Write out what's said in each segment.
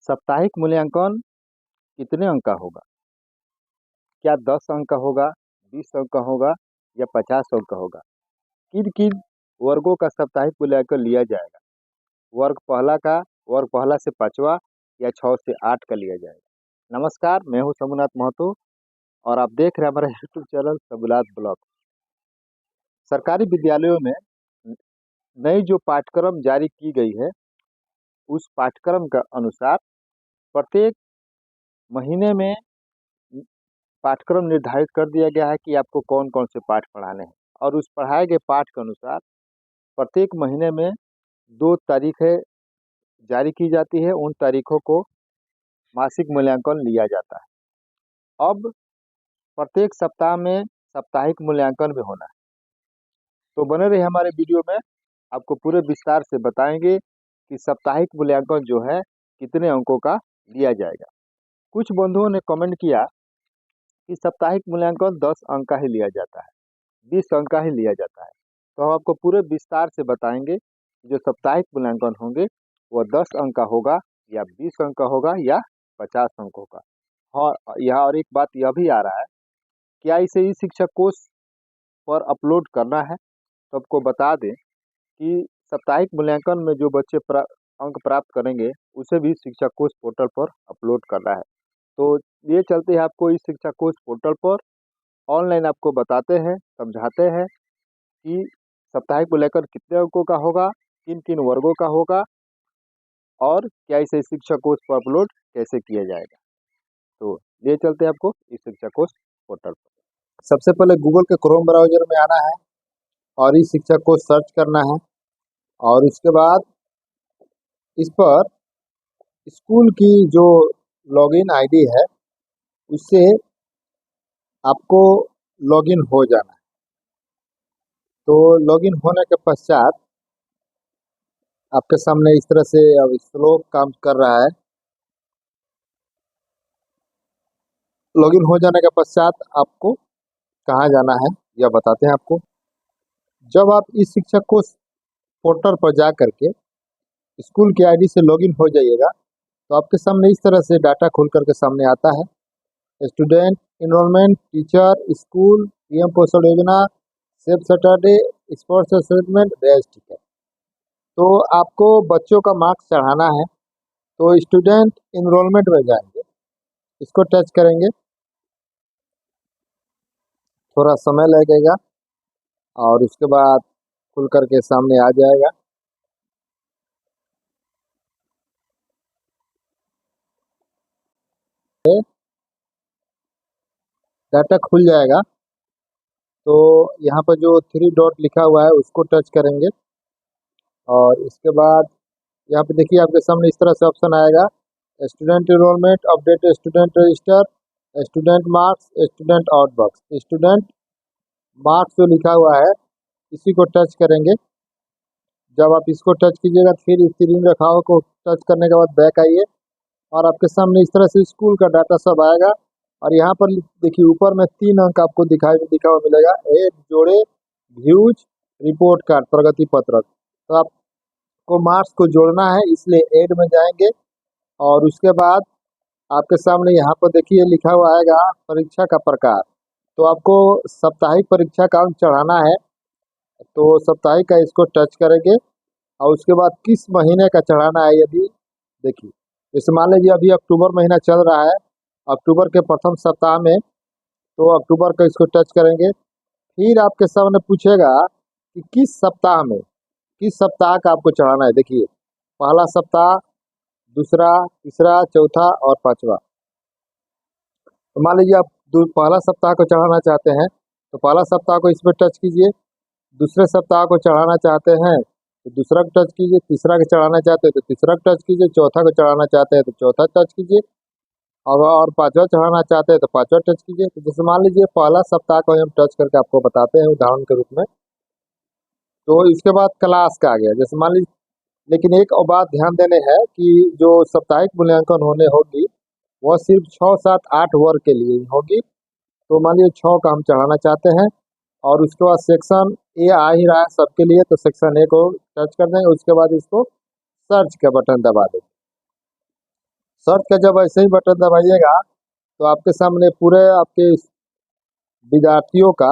साप्ताहिक मूल्यांकन कितने अंक का होगा? क्या 10 अंक का होगा, 20 अंक का होगा या 50 अंक का होगा? किन-किन वर्गों का साप्ताहिक मूल्यांकन लिया जाएगा? वर्ग पहला का, वर्ग पहला से 5वां या 6 से 8 का लिया जाएगा? नमस्कार, मैं हूं शंभुनाथ महतो और आप देख रहे हैं हमारा यूट्यूब चैनल शंभुनाथ ब्लॉग। सरकारी विद्यालयों में नई जो पाठ्यक्रम जारी की गई है, उस पाठ्यक्रम का अनुसार प्रत्येक महीने में पाठ्यक्रम निर्धारित कर दिया गया है कि आपको कौन-कौन से पाठ पढ़ाने हैं और उस पढ़ाए गए पाठ के अनुसार प्रत्येक महीने में 2 तारीखें जारी की जाती है। उन तारीखों को मासिक मूल्यांकन लिया जाता है। अब प्रत्येक सप्ताह में साप्ताहिक मूल्यांकन भी होना है। तो बने रहिए हमारे वीडियो में, आपको पूरे विस्तार से बताएंगे कि साप्ताहिक मूल्यांकन जो है कितने अंकों का लिया जाएगा। कुछ बंधुओं ने कमेंट किया कि साप्ताहिक मूल्यांकन 10 अंक का ही लिया जाता है, 20 अंक का ही लिया जाता है। तो हम आपको पूरे विस्तार से बताएंगे कि जो साप्ताहिक मूल्यांकन होंगे वो 10 अंक का होगा या 20 अंक का होगा या 50 अंकों का। हाँ, यहाँ और एक बात यह भी आ रहा है, क्या इसे ई शिक्षा कोष पर अपलोड करना है? तो आपको बता दें कि साप्ताहिक मूल्यांकन में जो बच्चे अंक प्राप्त करेंगे उसे भी शिक्षा कोष पोर्टल पर अपलोड करना है। तो ये चलते हैं आपको इस शिक्षा कोष पोर्टल पर ऑनलाइन आपको बताते हैं, समझाते हैं कि साप्ताहिक मूल्यांकन कितने अंकों का होगा, किन-किन वर्गों का होगा और क्या इसे शिक्षा कोष पर अपलोड कैसे किया जाएगा। तो ये चलते हैं आपको इस शिक्षा कोष पोर्टल पर। सबसे पहले गूगल के क्रोम ब्राउज़र में आना है और इस शिक्षा कोष सर्च करना है और उसके बाद इस पर स्कूल की जो लॉगिन आईडी है उससे आपको लॉगिन हो जाना है। तो लॉगिन होने के पश्चात आपके सामने इस तरह से अब श्लोक काम कर रहा है। लॉगिन हो जाने के पश्चात आपको कहाँ जाना है यह बताते हैं आपको। जब आप इस शिक्षा कोष पोर्टल पर जा करके स्कूल की आईडी से लॉगिन हो जाइएगा तो आपके सामने इस तरह से डाटा खुल करके सामने आता है। Student enrolment, teacher, school, PM Poshan Yojana, safe Saturday, sports assessment, best teacher. तो आपको बच्चों का मार्क्स चढ़ाना है तो स्टूडेंट इनरोलमेंट में जाएंगे, इसको टच करेंगे, थोड़ा समय लगेगा और उसके बाद खुल करके सामने आ जाएगा। डाटा खुल जाएगा तो यहाँ पर जो 3 डॉट लिखा हुआ है उसको टच करेंगे और इसके बाद यहाँ पे देखिए आपके सामने इस तरह से ऑप्शन आएगा, student enrolment, update student register, student marks, student outbox. Student marks जो लिखा हुआ है इसी को टच करेंगे। जब आप इसको टच कीजिएगा फिर इस 3 रेखाओं को टच करने के बाद बैक आइए और आपके सामने इस तरह से स्कूल का डाटा सब आएगा और यहाँ पर देखिए ऊपर में 3 अंक आपको दिखा हुआ मिलेगा, एड, जोड़े, व्यूज, रिपोर्ट कार्ड, प्रगति पत्रक। तो आपको मार्क्स को जोड़ना है इसलिए एड में जाएंगे और उसके बाद आपके सामने यहाँ पर देखिए लिखा हुआ आएगा परीक्षा का प्रकार। तो आपको साप्ताहिक परीक्षा का अंक चढ़ाना है तो साप्ताहिक का इसको टच करेंगे और उसके बाद किस महीने का चढ़ाना है यदि देखिए, जैसे मान लीजिए अभी अक्टूबर महीना चल रहा है, अक्टूबर के प्रथम सप्ताह में तो अक्टूबर का इसको टच करेंगे। फिर आपके सामने पूछेगा कि किस सप्ताह का आपको चढ़ाना है। देखिए पहला सप्ताह, दूसरा, तीसरा, चौथा और 5वां। तो मान लीजिए आप पहला सप्ताह को चढ़ाना चाहते हैं तो पहला सप्ताह को इस पर टच कीजिए, दूसरे सप्ताह को चढ़ाना चाहते हैं तो दूसरा को टच कीजिए, तीसरा को चढ़ाना चाहते हैं तो तीसरा को टच कीजिए, चौथा को चढ़ाना चाहते हैं तो चौथा टच कीजिए और 5वां चढ़ाना चाहते हैं तो 5वां टच कीजिए। तो जैसे मान लीजिए पहला सप्ताह को हम टच करके आपको बताते हैं उदाहरण के रूप में। तो इसके बाद क्लास का आ गया, जैसे मान लीजिए, लेकिन एक और बात ध्यान देने है कि जो साप्ताहिक मूल्यांकन होने होगी वह सिर्फ 6, 7, 8 वर्ग के लिए ही होगी। तो मान लीजिए 6 का हम चढ़ाना चाहते हैं और उसके बाद सेक्शन ए आ ही रहा है सबके लिए तो सेक्शन ए को टच कर देंगे, उसके बाद इसको सर्च का बटन दबा देंगे। सर्च का जब ऐसे ही बटन दबाइएगा तो आपके सामने पूरे आपके विद्यार्थियों का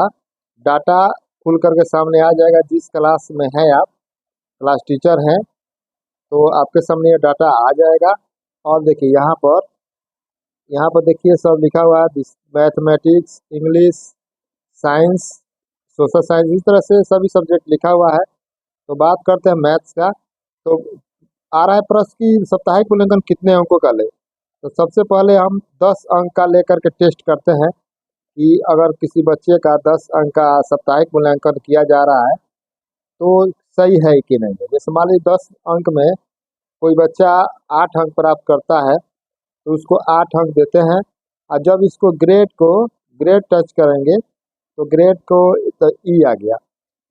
डाटा खुल करके सामने आ जाएगा। जिस क्लास में है आप, क्लास टीचर हैं, तो आपके सामने ये डाटा आ जाएगा। और देखिए यहाँ पर देखिए सब लिखा हुआ है, mathematics, English, science, social science, इस तरह से सभी सब्जेक्ट लिखा हुआ है। तो बात करते हैं मैथ्स का। तो आ रहा है प्रश्न की साप्ताहिक मूल्यांकन कितने अंकों का ले। तो सबसे पहले हम 10 अंक का लेकर के टेस्ट करते हैं कि अगर किसी बच्चे का 10 अंक का साप्ताहिक मूल्यांकन किया जा रहा है तो सही है कि नहीं। जैसे मान लीजिए 10 अंक में कोई बच्चा 8 अंक प्राप्त करता है तो उसको 8 अंक देते हैं। और जब इसको ग्रेड टच करेंगे तो ग्रेड को तो ई आ गया,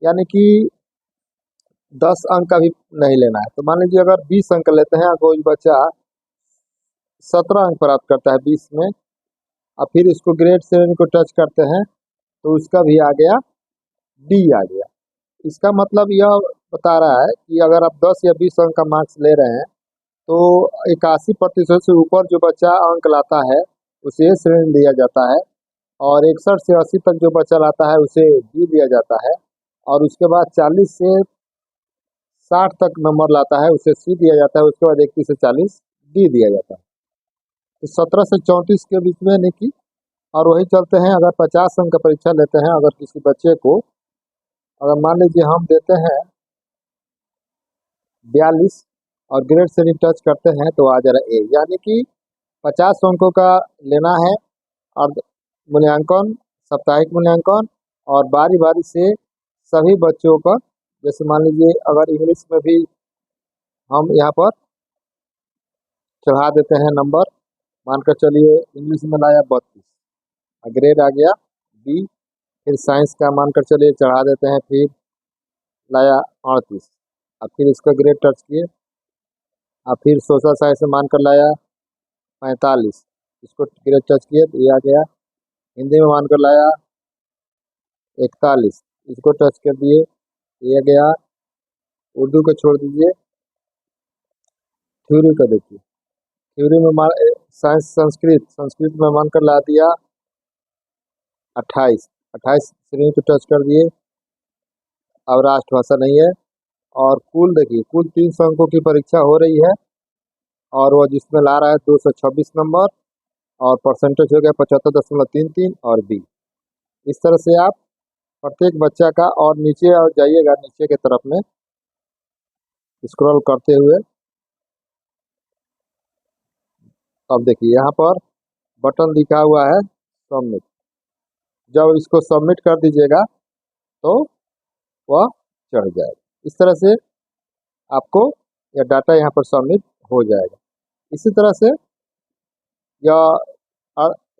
यानी कि 10 अंक का भी नहीं लेना है। तो मान लीजिए अगर 20 अंक लेते हैं, कोई बच्चा 17 अंक प्राप्त करता है 20 में, और फिर इसको ग्रेड श्रेणी को टच करते हैं तो उसका भी आ गया, डी आ गया। इसका मतलब यह बता रहा है कि अगर आप 10 या 20 अंक का मार्क्स ले रहे हैं तो 81% से ऊपर जो बच्चा अंक लाता है उसे ए श्रेणी दिया जाता है, और 61 से 80 तक जो बच्चा लाता है उसे बी दिया जाता है, और उसके बाद 40 से 60 तक नंबर लाता है उसे सी दिया जाता है, उसके बाद 31 से 40 डी दिया जाता है। तो 17 से 34 के बीच में नहीं की। और वही चलते हैं, अगर 50 अंक का परीक्षा लेते हैं, अगर किसी बच्चे को, अगर मान लीजिए हम देते हैं 42 और ग्रेड श्रेणी टच करते हैं तो आ जा रहा है ए, यानी कि 50 अंकों का लेना है। और मूल्यांकन, साप्ताहिक मूल्यांकन, और बारी बारी से सभी बच्चों का, जैसे मान लीजिए अगर इंग्लिश में भी हम यहाँ पर चढ़ा देते हैं नंबर, मानकर चलिए इंग्लिश में लाया 32, ग्रेड आ गया बी। फिर साइंस का मानकर चलिए चढ़ा देते हैं, फिर लाया 38, और फिर इसका ग्रेड टच किए, और फिर सोशल साइंस में मानकर लाया 45, इसको ग्रेड टच किए तो ये आ गया। हिंदी में मानकर लाया 41, इसको टच कर दिए, ये गया। उर्दू को छोड़ दीजिए, थ्योरी का देखिए, थ्योरी में मान साइंस, संस्कृत में मानकर ला दिया 28, 28 श्रेणी को टच कर दिए, अब राष्ट्रभाषा नहीं है। और कुल देखिए, कुल 300 अंकों की परीक्षा हो रही है, और वो जिसमें ला रहा है 226 नंबर, और परसेंटेज हो गया 75.33 और बी। इस तरह से आप प्रत्येक बच्चा का, और नीचे और जाइएगा नीचे के तरफ में स्क्रॉल करते हुए, अब देखिए यहाँ पर बटन दिखा हुआ है सबमिट। जब इसको सबमिट कर दीजिएगा तो वह चढ़ जाएगा। इस तरह से आपको यह डाटा यहाँ पर सबमिट हो जाएगा। इसी तरह से यह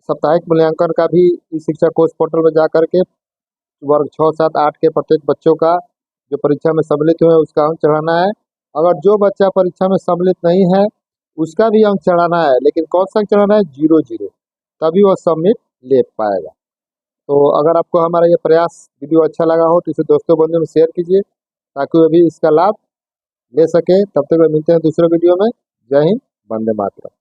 साप्ताहिक मूल्यांकन का भी ई शिक्षा कोर्स पोर्टल में जा करके वर्ग 6, 7, 8 के प्रत्येक बच्चों का जो परीक्षा में सम्मिलित हुए उसका अंक चढ़ाना है। अगर जो बच्चा परीक्षा में सम्मिलित नहीं है उसका भी अंक चढ़ाना है, लेकिन कौन सा अंक चढ़ाना है, 0, तभी वह सबमिट ले पाएगा। तो अगर आपको हमारा ये प्रयास वीडियो अच्छा लगा हो तो इसे दोस्तों बंधुओं में शेयर कीजिए ताकि वो भी इसका लाभ ले सके। तब तक मिलते हैं दूसरे वीडियो में। जय हिंद, वंदे मातरम।